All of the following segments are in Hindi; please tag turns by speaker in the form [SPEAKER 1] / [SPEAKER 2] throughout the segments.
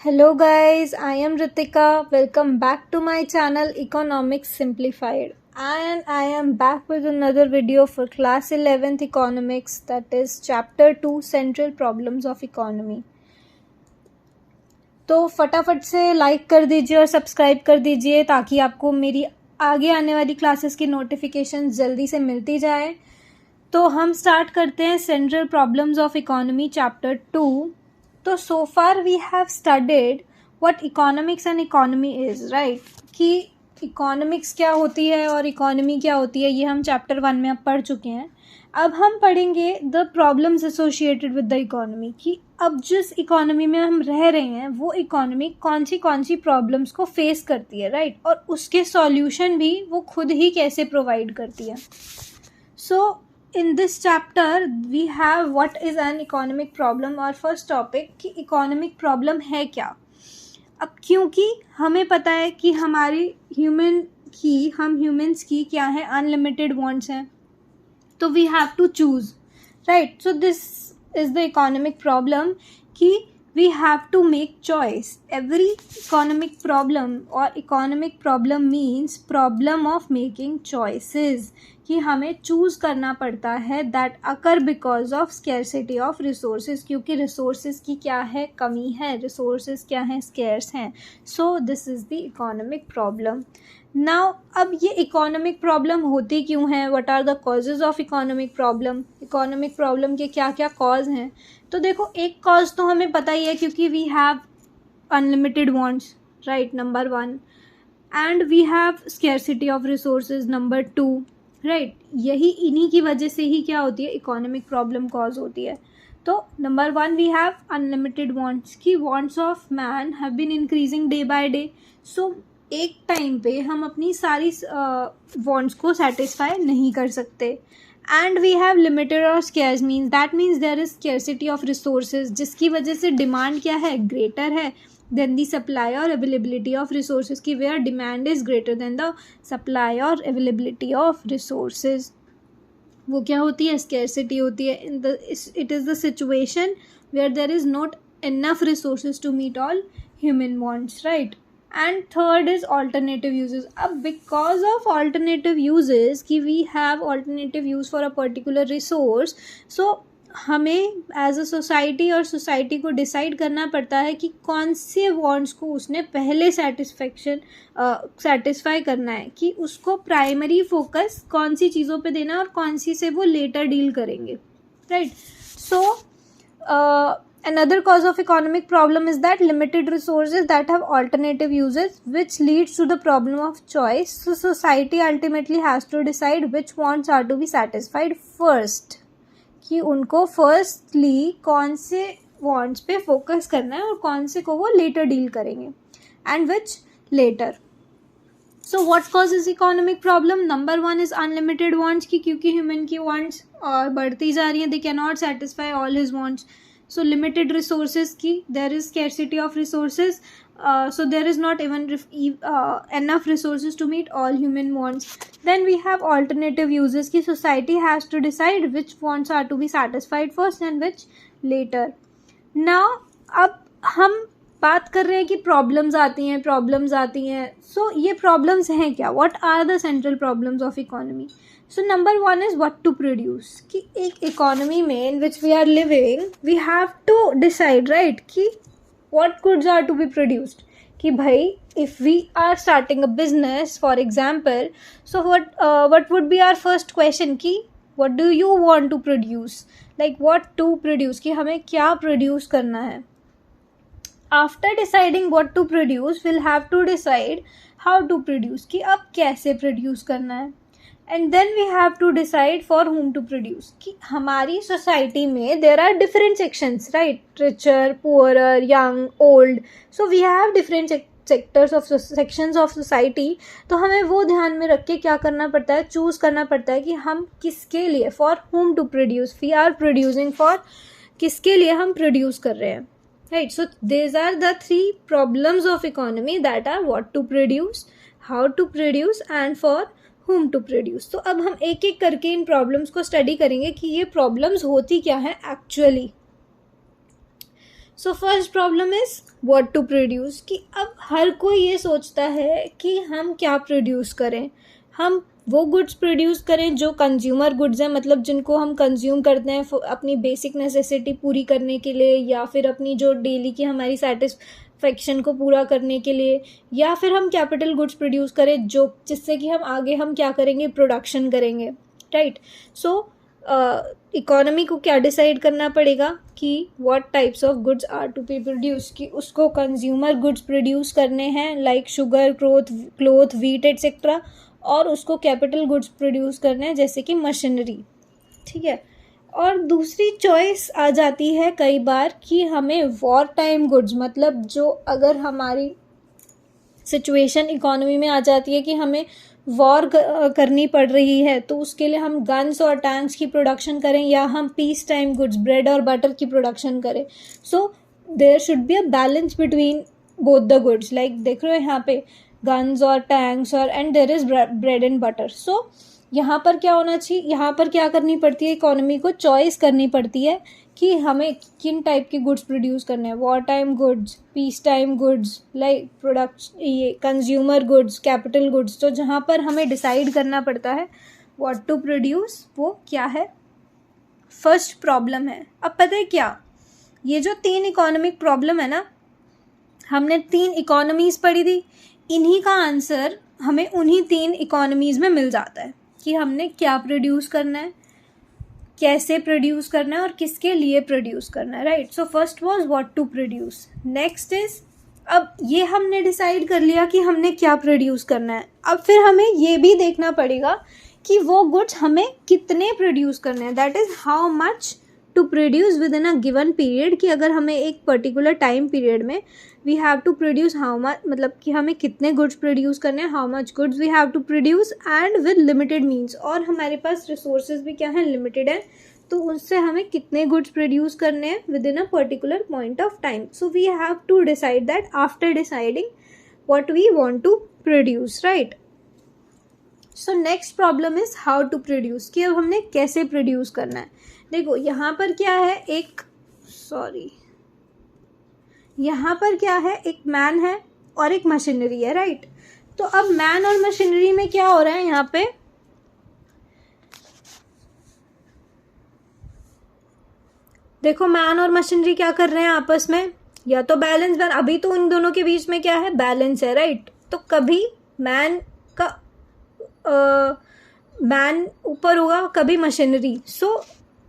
[SPEAKER 1] Hello guys, I am Ritika. Welcome back to my channel Economics Simplified. And I am back with another video for class 11th Economics, that is chapter 2 Central Problems of Economy. तो फटाफट से लाइक कर दीजिए और सब्सक्राइब कर दीजिए ताकि आपको मेरी आगे आने वाली क्लासेस की नोटिफिकेशन जल्दी से मिलती जाए. तो हम स्टार्ट करते हैं central problems of economy chapter 2. तो so far we have studied what economics and economy is, right, कि इकोनॉमिक्स क्या होती है और इकोनॉमी क्या होती है, ये हम चैप्टर 1 में अब पढ़ चुके हैं. अब हम पढ़ेंगे the problems associated with the economy, कि अब जिस इकोनॉमी में हम रह रहे हैं वो इकोनॉमी कौन सी प्रॉब्लम्स को फेस करती है, राइट, और उसके सॉल्यूशन भी वो खुद ही कैसे प्रोवाइड करती है. सो in this chapter we have what is an economic problem, और फर्स्ट टॉपिक कि इकोनॉमिक प्रॉब्लम है क्या. अब क्योंकि हमें पता है कि हमारी हम ह्यूमंस की क्या है, अनलिमिटेड वांट्स हैं, तो we have to choose, right. So this is the economic problem कि we have to make choice. Every economic problem or economic problem means problem of making choices, कि हमें चूज़ करना पड़ता है that occur because of scarcity of resources, क्योंकि resources की क्या है, कमी है, resources क्या हैं, scarce हैं. So this is the economic problem. Now अब ये economic problem होती क्यों है, what are the causes of economic problem, economic problem के क्या क्या cause हैं. तो देखो, एक कॉज तो हमें पता ही है, क्योंकि we have unlimited wants, right, number 1, and we have scarcity of resources, number 2, right. यही इन्हीं की वजह से ही क्या होती है, इकोनॉमिक प्रॉब्लम कॉज होती है. तो number 1 we have unlimited wants, की wants of man have been increasing day by day. So एक टाइम पे हम अपनी सारी वांट्स को सेटिस्फाई नहीं कर सकते. एंड वी हैव लिमिटेड और scarce, means that means there is scarcity of resources, जिसकी वजह से डिमांड क्या है, ग्रेटर है देन द सप्लाई और अवेलेबिलिटी ऑफ रिसोर्सेज, की where demand is greater than the supply और अवेलेबिलिटी ऑफ रिसोर्सेज. वो क्या होती है, स्केर्सिटी होती है. It is the situation where there is not enough resources to meet all human wants, right. And third is alternative uses. अब because of alternative uses कि we have alternative use for a particular resource, so हमें as a society और society को decide करना पड़ता है कि कौन से wants को उसने पहले satisfy करना है, कि उसको primary focus कौन सी चीज़ों पे देना और कौन सी से वो later deal करेंगे, right. So another cause of economic problem is that limited resources that have alternative uses, which leads to the problem of choice. So society ultimately has to decide which wants are to be satisfied first, कि उनको firstly कौन से wants पे focus करना है और कौन से को वो later deal करेंगे, and which later. So what causes economic problem? Number 1 is unlimited wants, कि क्योंकि human की wants बढ़ती जा रही हैं, they cannot satisfy all his wants. So limited resources की there is scarcity of resources, so there is not even enough resources to meet all human wants. Then we have alternative uses, की society has to decide which wants are to be satisfied first and which later. Now अब हम बात कर रहे हैं कि प्रॉब्लम्स आती हैं. सो ये प्रॉब्लम्स हैं क्या, what are the central problems of economy. So number 1 is what to produce, कि एक इकोनॉमी में in which we are living we have to decide, right, कि what goods are to be produced. कि भाई if we are starting a business for example, so what would be our first question, कि what do you want to produce, like what to produce, कि हमें क्या प्रोड्यूस करना है. After deciding what to produce, we'll have to decide how to produce, कि अब कैसे produce करना है. And then we have to decide for whom to produce, कि हमारी society में there are different sections, right, richer, poorer, young, old. So we have different sections of society. तो हमें वो ध्यान में रख के क्या करना पड़ता है, चूज़ करना पड़ता है कि हम किसके लिए, for whom to produce, we are producing for, किसके लिए हम produce कर रहे हैं. Right, so these are the 3 problems of economy, that are what to produce, how to produce and for whom to produce. तो अब हम एक एक करके इन problems को study करेंगे कि ये problems होती क्या हैं actually. So first problem is what to produce, कि अब हर कोई ये सोचता है कि हम क्या प्रोड्यूस करें, हम वो गुड्स प्रोड्यूस करें जो कंज्यूमर गुड्स हैं, मतलब जिनको हम कंज्यूम करते हैं अपनी बेसिक नेसेसिटी पूरी करने के लिए, या फिर अपनी जो डेली की हमारी सेटिस्फेक्शन को पूरा करने के लिए, या फिर हम कैपिटल गुड्स प्रोड्यूस करें जो जिससे कि हम आगे हम क्या करेंगे, प्रोडक्शन करेंगे, राइट। सो इकोनॉमी को क्या डिसाइड करना पड़ेगा कि what types of goods are to be produce, कि उसको कंज्यूमर गुड्स प्रोड्यूस करने हैं like sugar, cloth, wheat etcetera, और उसको कैपिटल गुड्स प्रोड्यूस करने हैं जैसे कि मशीनरी, ठीक है। और दूसरी चॉइस आ जाती है कई बार कि हमें वॉर टाइम गुड्स, मतलब जो अगर हमारी सिचुएशन इकोनॉमी में आ जाती है कि हमें वॉर करनी पड़ रही है, तो उसके लिए हम गन्स और टैंक्स की प्रोडक्शन करें, या हम पीस टाइम गुड्स ब्रेड और बटर की प्रोडक्शन करें। So there should be a balance between both the goods, like देख रहे हो यहाँ पे गन्स और टैंक्स और and there is bread and butter. So यहाँ पर क्या होना चाहिए, यहाँ पर क्या करनी पड़ती है, इकोनॉमी को चॉइस करनी पड़ती है कि हमें किन टाइप के गुड्स प्रोड्यूस करने हैं, war time goods, piece time goods, like product, ये कंज्यूमर गुड्स, कैपिटल गुड्स। तो जहाँ पर हमें डिसाइड करना पड़ता है व्हाट टू प्रोड्यूस, वो क्या है, फर्स्ट प्रॉब्लम है। अब पता है क्या, ये जो 3 इकोनॉमिक प्रॉब्लम है ना, हमने 3 इकोनॉमीज पढ़ी थी, इन्हीं का आंसर हमें उन्हीं 3 इकोनॉमीज में मिल जाता है कि हमने क्या प्रोड्यूस करना है, कैसे प्रोड्यूस करना है और किसके लिए प्रोड्यूस करना है, right. So first was what to produce. Next is, अब ये हमने डिसाइड कर लिया कि हमने क्या प्रोड्यूस करना है, अब फिर हमें ये भी देखना पड़ेगा कि वो गुड्स हमें कितने प्रोड्यूस करने हैं, that is how much to produce with in a given period, कि अगर हमें एक पर्टिकुलर टाइम पीरियड में we have to produce how much, मतलब कि हमें कितने गुड्स प्रोड्यूस करने हैं, how much goods we have to produce and with limited means, और हमारे पास रिसोर्सेज भी क्या है, लिमिटेड है, तो उससे हमें कितने गुड्स प्रोड्यूस करने हैं with in a particular point of time. So we have to decide that after deciding what we want to produce, right. So next problem is how to produce, कि अब हमने कैसे प्रोड्यूस करना है। देखो यहाँ पर क्या है, यहाँ पर क्या है, एक मैन है और एक मशीनरी है, राइट। तो अब मैन और मशीनरी में क्या हो रहा है, यहाँ पे देखो मैन और मशीनरी क्या कर रहे हैं आपस में, या तो बैलेंस, अभी तो इन दोनों के बीच में क्या है, बैलेंस है, राइट। तो कभी मैन ऊपर होगा, कभी मशीनरी। सो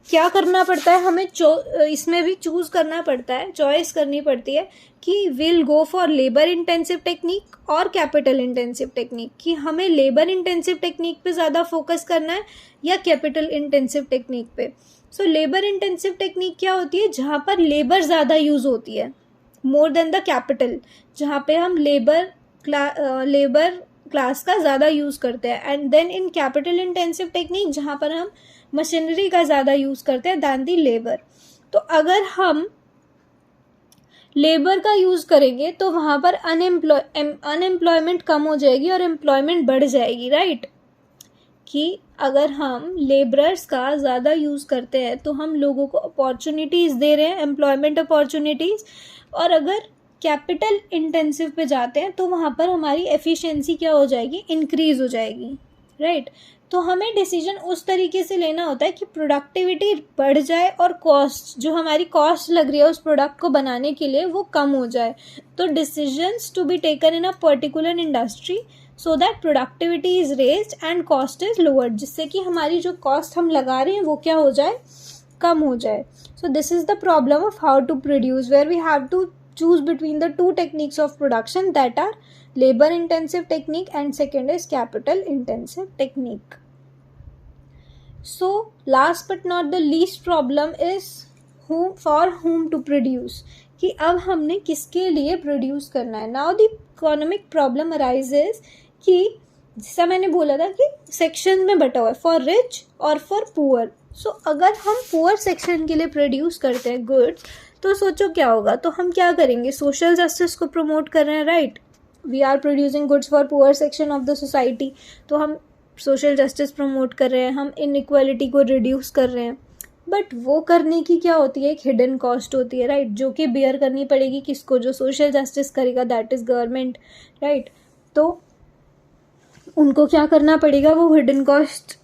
[SPEAKER 1] क्या करना पड़ता है हमें, इसमें भी चूज करना पड़ता है, चॉइस करनी पड़ती है कि will go for labour intensive technique और कैपिटल इंटेंसिव टेक्निक, कि हमें लेबर इंटेंसिव टेक्निक पे ज़्यादा फोकस करना है या कैपिटल इंटेंसिव टेक्निक पे। सो लेबर इंटेंसिव टेक्निक क्या होती है, जहाँ पर लेबर ज़्यादा यूज़ होती है मोर देन द कैपिटल, जहाँ पे हम लेबर क्लास का ज़्यादा यूज़ करते हैं, and then in capital intensive technique जहाँ पर हम मशीनरी का ज़्यादा यूज़ करते हैं दैन दी लेबर। तो अगर हम लेबर का यूज़ करेंगे तो वहाँ पर अनएम्प्लॉयमेंट कम हो जाएगी और एम्प्लॉयमेंट बढ़ जाएगी, राइट। कि अगर हम लेबरर्स का ज़्यादा यूज़ करते हैं तो हम लोगों को अपॉर्चुनिटीज़ दे रहे हैं, एम्प्लॉयमेंट अपॉर्चुनिटीज़, और अगर कैपिटल इंटेंसिव पे जाते हैं तो वहाँ पर हमारी एफिशिएंसी क्या हो जाएगी, इंक्रीज़ हो जाएगी, राइट। तो हमें डिसीजन उस तरीके से लेना होता है कि प्रोडक्टिविटी बढ़ जाए और कॉस्ट, जो हमारी कॉस्ट लग रही है उस प्रोडक्ट को बनाने के लिए, वो कम हो जाए। तो decisions to be taken in a particular industry so that productivity is raised and cost is lowered, जिससे कि हमारी जो कॉस्ट हम लगा रहे हैं वो क्या हो जाए, कम हो जाए। So this is the problem of how to produce, where we have to choose between the two techniques of production, that are labor intensive technique and second is capital intensive technique. So last but not the least problem is for whom to produce, कि अब हमने किसके लिए प्रोड्यूस करना है। Now the economic problem arises कि जैसा मैंने बोला था कि सेक्शन में बटा हुआ है, फॉर रिच और फॉर पुअर। सो अगर हम पुअर सेक्शन के लिए प्रोड्यूस करते हैं गुड्स, तो सोचो क्या होगा, तो हम क्या करेंगे, सोशल जस्टिस को प्रमोट कर रहे हैं, right. We are producing goods for poor section of the society, तो हम सोशल जस्टिस प्रमोट कर रहे हैं, हम इनइक्वालिटी को रिड्यूस कर रहे हैं। बट वो करने की क्या होती है, एक हिडन कॉस्ट होती है, राइट, जो कि बेयर करनी पड़ेगी किसको, जो सोशल जस्टिस करेगा, दैट इज़ गवर्नमेंट, राइट। तो उनको क्या करना पड़ेगा, वो हिडन कॉस्ट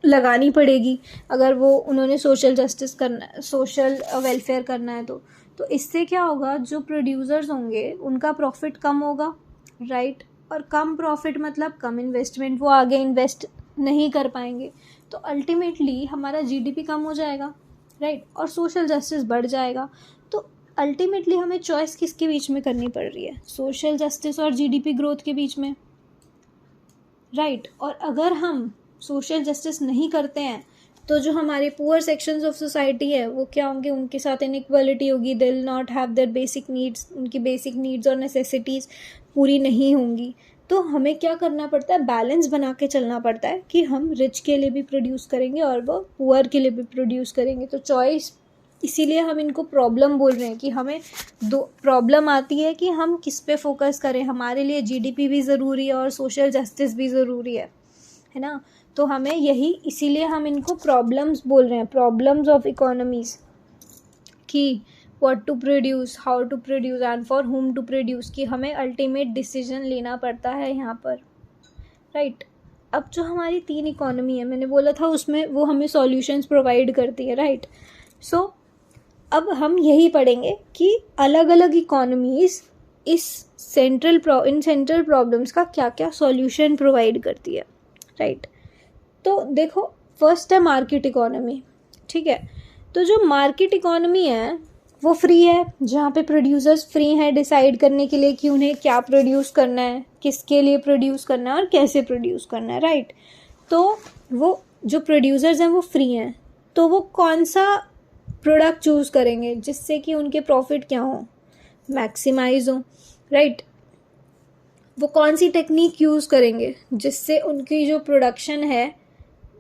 [SPEAKER 1] लगानी पड़ेगी अगर वो उन्होंने सोशल जस्टिस करना, सोशल वेलफेयर करना है। तो इससे क्या होगा, जो प्रोड्यूसर्स होंगे उनका प्रॉफिट कम होगा, राइट, और कम प्रॉफिट मतलब कम इन्वेस्टमेंट, वो आगे इन्वेस्ट नहीं कर पाएंगे, तो अल्टीमेटली हमारा जीडीपी कम हो जाएगा, राइट, और सोशल जस्टिस बढ़ जाएगा। तो अल्टीमेटली हमें चॉइस किसके बीच में करनी पड़ रही है, सोशल जस्टिस और जीडीपी ग्रोथ के बीच में, राइट। और अगर हम सोशल जस्टिस नहीं करते हैं तो जो हमारे पुअर सेक्शंस ऑफ सोसाइटी है वो क्या होंगे, उनके साथ इनइक्वालिटी होगी, they will not have their basic needs, उनकी बेसिक नीड्स और नेसेसिटीज़ पूरी नहीं होंगी। तो हमें क्या करना पड़ता है, बैलेंस बना के चलना पड़ता है कि हम रिच के लिए भी प्रोड्यूस करेंगे और वो पुअर के लिए भी प्रोड्यूस करेंगे। तो चॉइस, इसीलिए हम इनको प्रॉब्लम बोल रहे हैं कि हमें दो प्रॉब्लम आती है कि हम किस पे फोकस करें। हमारे लिए जीडीपी भी ज़रूरी है और सोशल जस्टिस भी ज़रूरी है ना। तो हमें यही, इसीलिए हम इनको प्रॉब्लम्स बोल रहे हैं, प्रॉब्लम्स ऑफ इकोनॉमीज़, कि what to produce, how to produce and for whom to produce, कि हमें अल्टीमेट डिसीजन लेना पड़ता है यहाँ पर, राइट। अब जो हमारी 3 इकोनॉमी है, मैंने बोला था उसमें वो हमें सॉल्यूशंस प्रोवाइड करती है, राइट। सो अब हम यही पढ़ेंगे कि अलग अलग इकोनॉमीज़ इस सेंट्रल प्रॉब्लम्स का क्या क्या सॉल्यूशन प्रोवाइड करती है, राइट। तो देखो, फर्स्ट है मार्केट इकोनॉमी, ठीक है। तो जो मार्केट इकोनॉमी है वो फ्री है, जहाँ पे प्रोड्यूसर्स फ्री हैं डिसाइड करने के लिए कि उन्हें क्या प्रोड्यूस करना है, किसके लिए प्रोड्यूस करना है और कैसे प्रोड्यूस करना है, राइट। तो वो जो प्रोड्यूसर्स हैं वो फ्री हैं, तो वो कौन सा प्रोडक्ट चूज़ करेंगे जिससे कि उनके प्रॉफिट क्या हो, मैक्सिमाइज हो, राइट। वो कौन सी टेक्निक यूज़ करेंगे जिससे उनकी जो प्रोडक्शन है,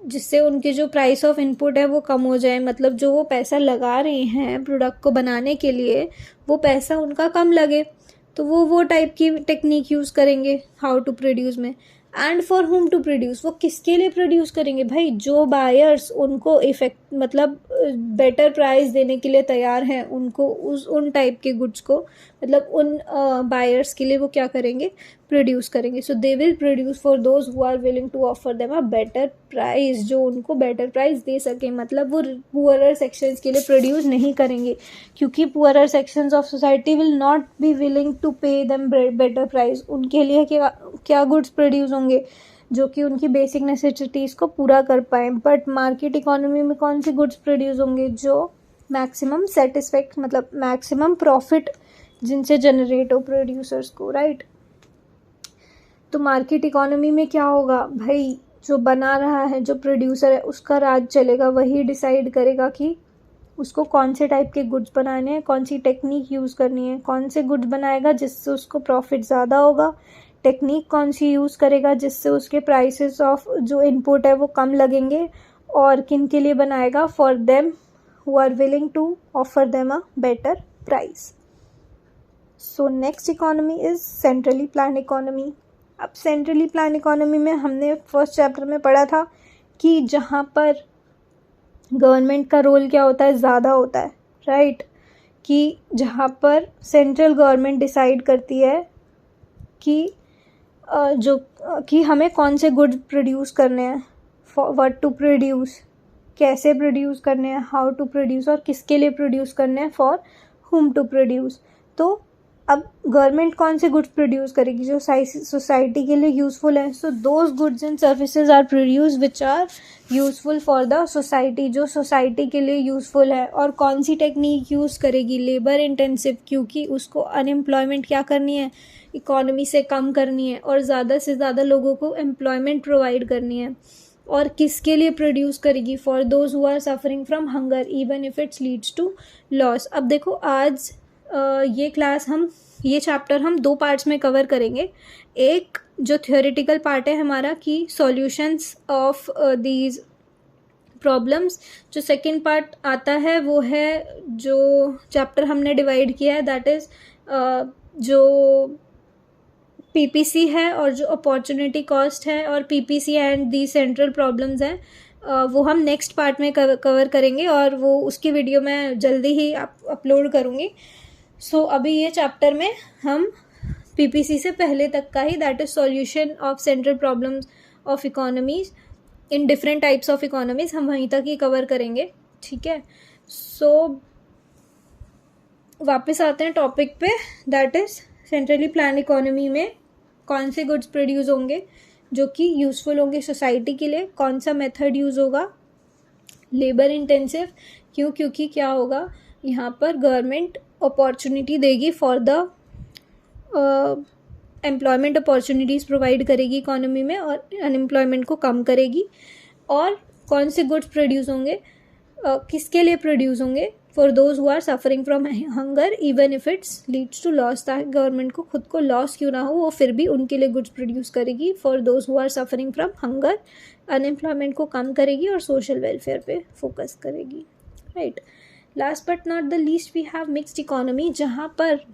[SPEAKER 1] जिससे उनकी जो प्राइस ऑफ इनपुट है वो कम हो जाए, मतलब जो वो पैसा लगा रहे हैं प्रोडक्ट को बनाने के लिए वो पैसा उनका कम लगे, तो वो टाइप की टेक्निक यूज़ करेंगे हाउ टू प्रोड्यूस में। And for whom to produce, वो किसके लिए प्रोड्यूस करेंगे भाई, जो बायर्स उनको इफेक्ट मतलब बेटर प्राइस देने के लिए तैयार हैं, उनको उन टाइप के गुड्स को, मतलब उन बायर्स के लिए वो क्या करेंगे, प्रोड्यूस करेंगे। So they will produce for those who are willing to offer them a better price, जो उनको बेटर प्राइस दे सके। मतलब वो पुअरर सेक्शंस के लिए प्रोड्यूस नहीं करेंगे, क्योंकि poorer sections of society will not be willing to pay them better price. उनके लिए क्या गुड्स प्रोड्यूस होंगे जो कि उनकी बेसिक नेसेसिटीज़ को पूरा कर पाएँ। बट मार्केट इकोनॉमी में कौन सी गुड्स प्रोड्यूस होंगे जो मैक्सिमम सेटिस्फैक्ट, मतलब मैक्सिमम प्रॉफिट जिनसे जनरेट हो प्रोड्यूसर्स को, राइट। तो मार्केट इकोनॉमी में क्या होगा भाई, जो बना रहा है, जो प्रोड्यूसर है, उसका राज चलेगा, वही डिसाइड करेगा कि उसको कौन से टाइप के गुड्स बनाने हैं, कौन सी टेक्निक यूज़ करनी है, कौन से गुड्स बनाएगा जिससे उसको प्रॉफिट ज़्यादा होगा, टेक्निक कौन सी यूज़ करेगा जिससे उसके प्राइसेस ऑफ जो इनपुट है वो कम लगेंगे, और किन के लिए बनाएगा, for them who are willing to offer them a better price. So next economy is centrally plan economy. अब सेंट्रली प्लान इकोनॉमी में हमने फर्स्ट चैप्टर में पढ़ा था कि जहाँ पर गवर्नमेंट का रोल क्या होता है, ज़्यादा होता है, राइट। कि जहाँ पर सेंट्रल गवर्नमेंट डिसाइड करती है कि कि हमें कौन से गुड प्रोड्यूस करने हैं, फॉर व्हाट टू प्रोड्यूस, कैसे प्रोड्यूस करने हैं, हाउ टू प्रोड्यूस, और किसके लिए प्रोड्यूस करने हैं, फॉर हुम टू प्रोड्यूस। तो अब गवर्नमेंट कौन से गुड्स प्रोड्यूस करेगी जो सोसाइटी के लिए यूज़फुल है। So those goods and services are produce which are useful for the society, जो सोसाइटी के लिए यूज़फुल है। और कौन सी टेक्निक यूज़ करेगी, लेबर इंटेंसिव, क्योंकि उसको अनएम्प्लॉयमेंट क्या करनी है, इकोनॉमी से कम करनी है और ज़्यादा से ज़्यादा लोगों को एम्प्लॉयमेंट प्रोवाइड करनी है। और किसके लिए प्रोड्यूस करेगी, for those who are suffering from hunger even if it's leads to loss. अब देखो, आज ये चैप्टर हम 2 पार्ट्स में कवर करेंगे। एक जो थियोरेटिकल पार्ट है हमारा कि सॉल्यूशंस ऑफ दीज प्रॉब्लम्स, जो सेकंड पार्ट आता है वो है जो चैप्टर हमने डिवाइड किया है, दैट इज़ जो पीपीसी है और जो अपॉर्चुनिटी कॉस्ट है, और PPC and the central problems हैं वो हम नेक्स्ट पार्ट में कवर करेंगे और वो उसकी वीडियो मैं जल्दी ही अपलोड करूँगी. सो अभी ये चैप्टर में हम पीपीसी से पहले तक का ही, that is solution of central problems of economies in different types of economies, हम वहीं तक ही कवर करेंगे. ठीक है. सो वापस आते हैं टॉपिक पे, that is centrally plan economy में कौन से गुड्स प्रोड्यूस होंगे जो कि यूज़फुल होंगे सोसाइटी के लिए, कौन सा मेथड यूज़ होगा, लेबर इंटेंसिव. क्यों? क्योंकि क्या होगा, यहाँ पर गवर्नमेंट अपॉर्चुनिटी देगी for the employment opportunities provide करेगी इकोनॉमी में और अनएम्प्लॉयमेंट को कम करेगी. और कौन से गुड्स प्रोड्यूस होंगे, किसके लिए प्रोड्यूस होंगे, for those who are suffering from hunger even if it's leads to loss, ताकि गवर्नमेंट को खुद को लॉस क्यों ना हो, वो फिर भी उनके लिए गुड्स प्रोड्यूस करेगी. For those who are suffering from hunger, unemployment को कम करेगी और सोशल वेलफेयर पे फोकस करेगी. Right. Last but not the least we have mixed economy, जहाँ पर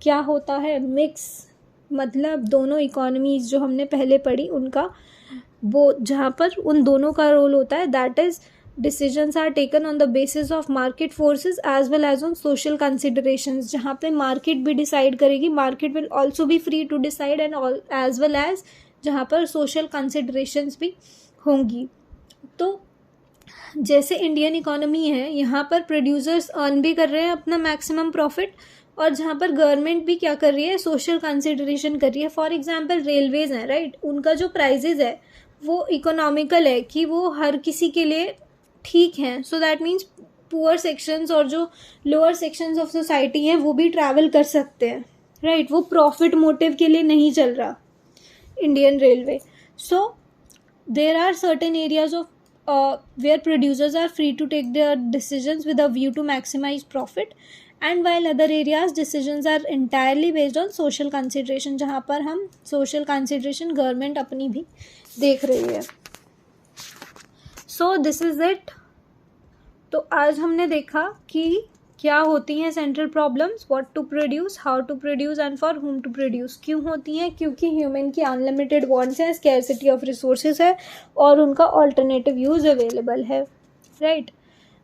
[SPEAKER 1] क्या होता है मिक्स, मतलब दोनों इकोनॉमीज जो हमने पहले पढ़ी उनका, वो जहाँ पर उन दोनों का रोल होता है, that is decisions are taken on the basis of market forces as well as on social considerations. जहाँ पे market भी decide करेगी, market will also be free to decide and all as well as जहाँ पर social considerations भी होंगी. तो जैसे इंडियन इकोनॉमी है, यहाँ पर प्रोड्यूसर्स अर्न भी कर रहे हैं अपना मैक्सिमम प्रॉफिट, और जहाँ पर गवर्नमेंट भी क्या कर रही है, सोशल कंसिडरेशन कर रही है. फॉर एग्जांपल रेलवेज हैं, राइट, उनका जो प्राइजेज है वो इकोनॉमिकल है कि वो हर किसी के लिए ठीक हैं. So that means poor sections और जो लोअर सेक्शंस ऑफ सोसाइटी हैं वो भी ट्रैवल कर सकते हैं. राइट. वो प्रॉफिट मोटिव के लिए नहीं चल रहा Indian railway. So there are certain areas of where producers are free to take their decisions with a view to maximize profit, and while other areas decisions are entirely based on social consideration, जहाँ पर हम social consideration गवर्नमेंट अपनी भी देख रही है. So this is it. तो आज हमने देखा कि क्या होती हैं central problems, what to produce, how to produce and for whom to produce. क्यों होती हैं? क्योंकि ह्यूमन की अनलिमिटेड वांट्स हैं, स्कैरसिटी ऑफ रिसोर्सेज है और उनका ऑल्टरनेटिव यूज़ अवेलेबल है. राइट.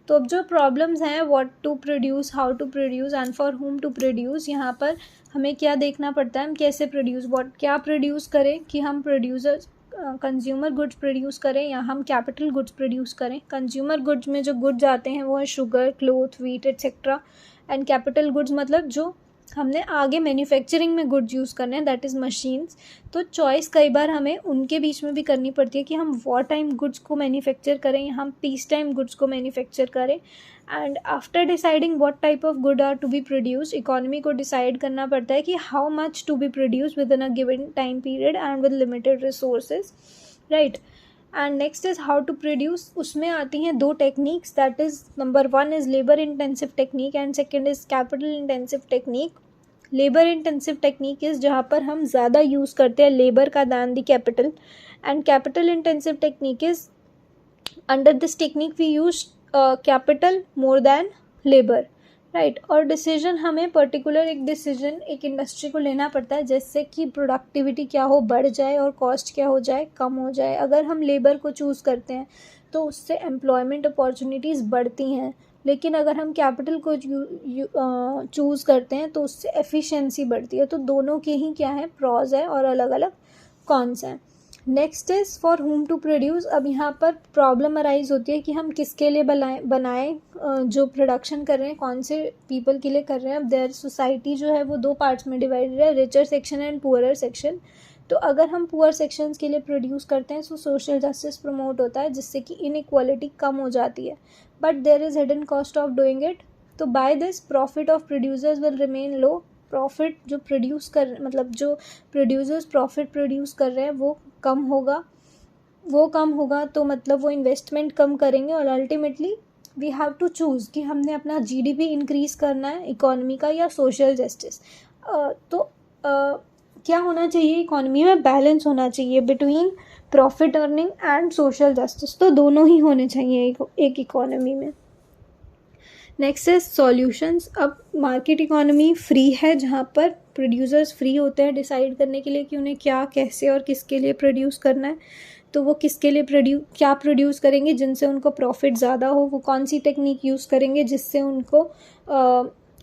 [SPEAKER 1] तो अब जो प्रॉब्लम्स हैं, what to produce, how to produce and for whom to produce, यहाँ पर हमें क्या देखना पड़ता है, हम कैसे प्रोड्यूस, क्या प्रोड्यूस करें, कि हम प्रोड्यूसर्स कंज्यूमर गुड्स प्रोड्यूस करें या हम कैपिटल गुड्स प्रोड्यूस करें. कंज्यूमर गुड्स में जो गुड्स आते हैं वो है sugar, cloth, wheat etcetera. And capital goods मतलब जो हमने आगे मैन्युफैक्चरिंग में गुड्स यूज़ करने हैं, दैट इज़ मशीन्स. तो चॉइस कई बार हमें उनके बीच में भी करनी पड़ती है कि हम वॉर टाइम गुड्स को मैन्युफैक्चर करें या हम पीस टाइम गुड्स को मैन्युफैक्चर करें. And after deciding what type of good are to be produce, economy को डिसाइड करना पड़ता है कि how much to be produce with in a given time period and with limited resources. Right. And next is how to produce. उसमें आती हैं दो techniques, that is number one is labour intensive technique and second is capital intensive technique. Labour intensive technique is जहाँ पर हम ज़्यादा यूज़ करते हैं लेबर का than the capital. And capital intensive technique is under this technique we use capital more than labour. Right. और डिसीजन हमें पर्टिकुलर एक डिसीजन एक इंडस्ट्री को लेना पड़ता है जिससे कि प्रोडक्टिविटी क्या हो, बढ़ जाए, और कॉस्ट क्या हो जाए, कम हो जाए. अगर हम लेबर को चूज़ करते हैं तो उससे एम्प्लॉयमेंट अपॉर्चुनिटीज़ बढ़ती हैं, लेकिन अगर हम कैपिटल को चूज़ करते हैं तो उससे एफिशिएंसी बढ़ती है. तो दोनों के ही क्या है, प्रॉज है और अलग अलग कॉन्स हैं. Next is for whom to produce. अब यहाँ पर प्रॉब्लम अराइज होती है कि हम किसके लिए बनाएं, जो प्रोडक्शन कर रहे हैं कौन से पीपल के लिए कर रहे हैं. अब देयर सोसाइटी जो है वो दो पार्ट्स में डिवाइडेड है, richer section and poorer section. तो अगर हम पुअर सेक्शंस के लिए प्रोड्यूस करते हैं तो सोशल जस्टिस प्रमोट होता है जिससे कि इनइक्वालिटी कम हो जाती है. But there is hidden cost of doing it. तो by this profit of producers will remain low. Profit जो जो प्रोड्यूसर्स प्रॉफिट प्रोड्यूस कर रहे हैं वो कम होगा. तो मतलब वो इन्वेस्टमेंट कम करेंगे और ultimately we have to choose कि हमने अपना जीडीपी इंक्रीज़ करना है इकोनॉमी का या सोशल जस्टिस. क्या होना चाहिए, इकोनॉमी में बैलेंस होना चाहिए between profit earning and social justice. तो दोनों ही होने चाहिए एक इकोनॉमी में. Next is solutions. अब मार्केट इकोनॉमी फ्री है जहाँ पर प्रोड्यूसर्स फ्री होते हैं डिसाइड करने के लिए कि उन्हें क्या, कैसे और किसके लिए प्रोड्यूस करना है. तो वो किसके लिए क्या प्रोड्यूस करेंगे जिनसे उनको प्रॉफिट ज़्यादा हो, वो कौन सी टेक्निक यूज़ करेंगे जिससे उनको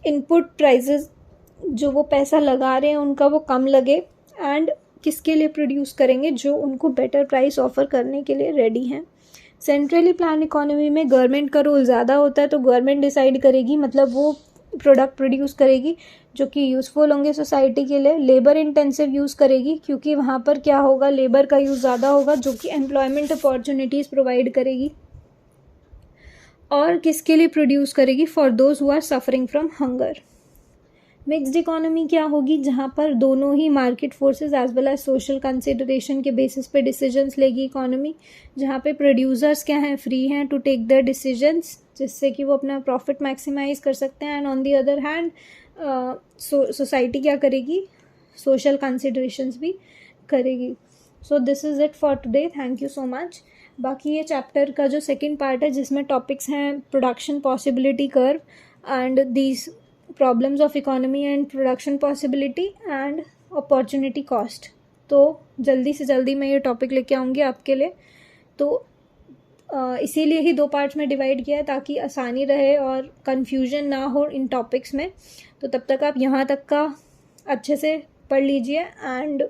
[SPEAKER 1] इनपुट प्राइसेस जो वो पैसा लगा रहे हैं उनका वो कम लगे, एंड किसके लिए प्रोड्यूस करेंगे जो उनको बेटर प्राइस ऑफ़र करने के लिए रेडी हैं। सेंट्रली प्लान इकोनॉमी में गवर्नमेंट का रोल ज़्यादा होता है, तो गवर्नमेंट डिसाइड करेगी, मतलब वो प्रोडक्ट प्रोड्यूस करेगी जो कि यूज़फुल होंगे सोसाइटी के लिए। लेबर इंटेंसिव यूज़ करेगी क्योंकि वहाँ पर क्या होगा, लेबर का यूज़ ज़्यादा होगा जो कि एम्प्लॉयमेंट अपॉर्चुनिटीज़ प्रोवाइड करेगी। और किसके लिए प्रोड्यूस करेगी, for those who are suffering from hunger. Mixed economy क्या होगी, जहाँ पर दोनों ही market forces as well as social consideration के बेसिस पे डिसीजंस लेगी इकोनॉमी, जहाँ पे प्रोड्यूसर्स क्या हैं, फ्री हैं टू टेक द डिसीजंस जिससे कि वो अपना प्रॉफिट मैक्सिमाइज कर सकते हैं। And on the other hand society क्या करेगी, सोशल कंसिडरेशंस भी करेगी। सो this is it for today, thank you so much. बाकी ये चैप्टर का जो सेकेंड पार्ट है जिसमें टॉपिक्स हैं production possibility curve and these problems of economy and production possibility and opportunity cost, तो जल्दी से जल्दी मैं ये टॉपिक लेके आऊँगी आपके लिए। तो इसीलिए ही 2 पार्ट्स में डिवाइड किया है ताकि आसानी रहे और कन्फ्यूजन ना हो इन टॉपिक्स में। तो तब तक आप यहाँ तक का अच्छे से पढ़ लीजिए, and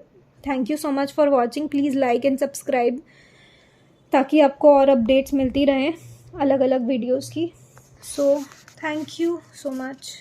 [SPEAKER 1] thank you so much for watching. Please like and subscribe ताकि आपको और अपडेट्स मिलती रहें अलग अलग वीडियोज़ की। So thank you so much.